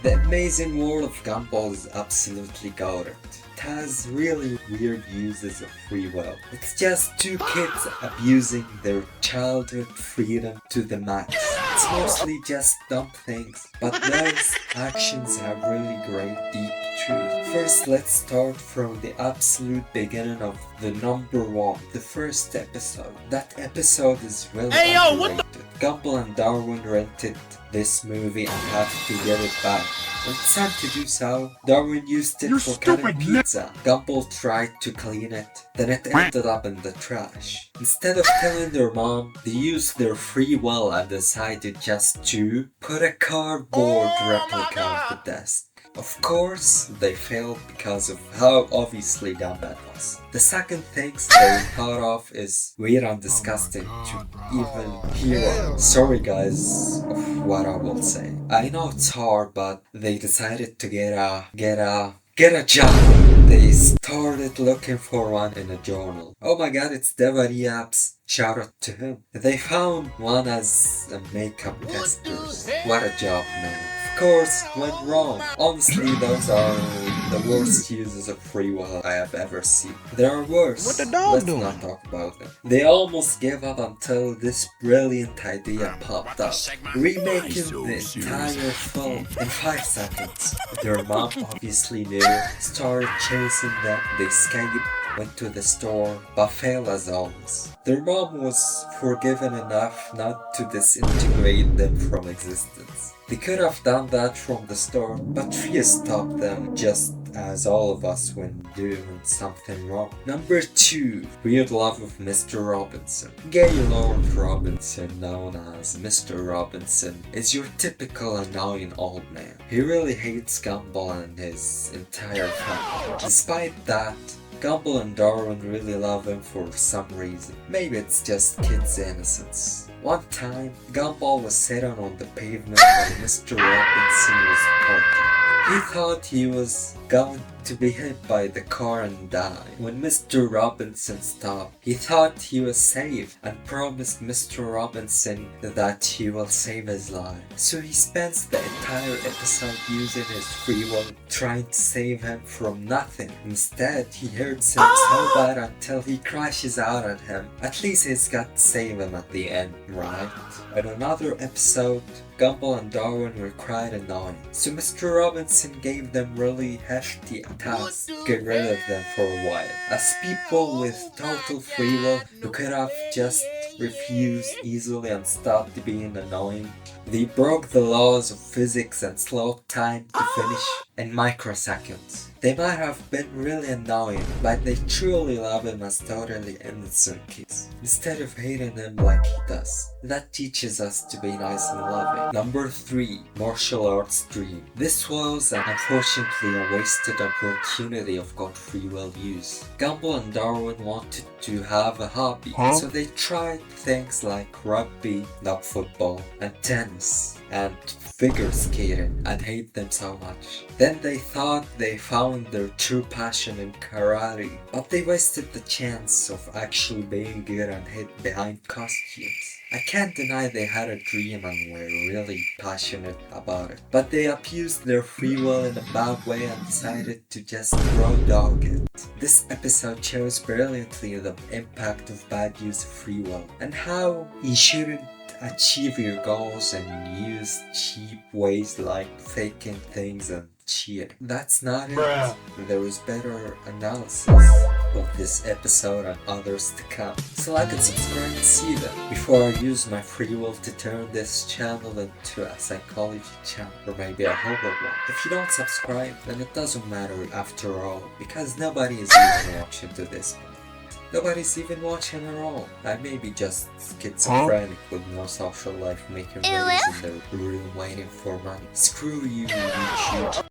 The Amazing World of Gumball is absolutely goated. It has really weird uses of free will. It's just two kids abusing their childhood freedom to the max. It's mostly just dumb things, but those actions have really great deep truth. First, let's start from the absolute beginning of the number one, the first episode. That episode is really underrated. Gumball and Darwin rented this movie and have to get it back. When it's time to do so, Darwin used it for cutting pizza. Gumball tried to clean it, then it ended up in the trash. Instead of telling their mom, they used their free will and decided just to put a cardboard replica on the desk. Of course, they failed because of how obviously dumb that was. The second thing they thought of is weird and disgusting to even hear. Sorry guys of what I will say. I know it's hard, but they decided to get a job. They started looking for one in a journal. Oh my god, it's Devary Apps. Shout out to him. They found one as a makeup testers. What a job, man. Of course, went wrong. Honestly, those are the worst uses of free will I have ever seen. There are worse. What the dog Let's doing? not talk about them. They almost gave up until this brilliant idea popped up. Remaking the entire film in 5 seconds. Their mom obviously knew, started chasing them, they escaped, went to the store, but failed as always. Their mom was forgiven enough not to disintegrate them from existence. They could have done that from the start, but fear stopped them just as all of us when doing something wrong. Number 2. Weird love of Mr. Robinson. Gay Lord Robinson, known as Mr. Robinson, is your typical annoying old man. He really hates Gumball and his entire family. Despite that, Gumball and Darwin really love him for some reason. Maybe it's just kids' innocence. One time, Gumball was sitting on the pavement when Mr. Robinson was parking. He thought he was going to be hit by the car and die. When Mr. Robinson stopped, he thought he was safe and promised Mr. Robinson that he will save his life. So he spends the entire episode using his free will trying to save him from nothing. Instead, he hurts him so bad until he crashes out at him. At least he's got to save him at the end, right? In another episode, Gumball and Darwin were quite annoying, so Mr. Robinson gave them really hefty tasks to get rid of them for a while. As people with total free will who could have just refused easily and stopped being annoying, they broke the laws of physics and slowed time to finish in microseconds. They might have been really annoying, but they truly love him as totally innocent kids, instead of hating him like he does. That teaches us to be nice and loving. Number 3. Martial arts dream. This was unfortunately a wasted opportunity of good free will use. Gumball and Darwin wanted to have a hobby, so they tried things like rugby, not football, and tennis, and figure skating, and hate them so much. Then they thought they found their true passion in karate, but they wasted the chance of actually being good and hid behind costumes. I can't deny they had a dream and were really passionate about it, but they abused their free will in a bad way and decided to just raw dog it. This episode shows brilliantly the impact of bad use of free will, and how you shouldn't achieve your goals and use cheap ways like faking things and cheating. That's not it. There is better analysis of this episode and others to come. So like and subscribe to see them before I use my free will to turn this channel into a psychology channel or maybe a horror one. If you don't subscribe, then it doesn't matter after all, because nobody is even watching to this point. Nobody's even watching at all. I may be just schizophrenic with no social life, making videos in their room waiting for money. Screw you, YouTube.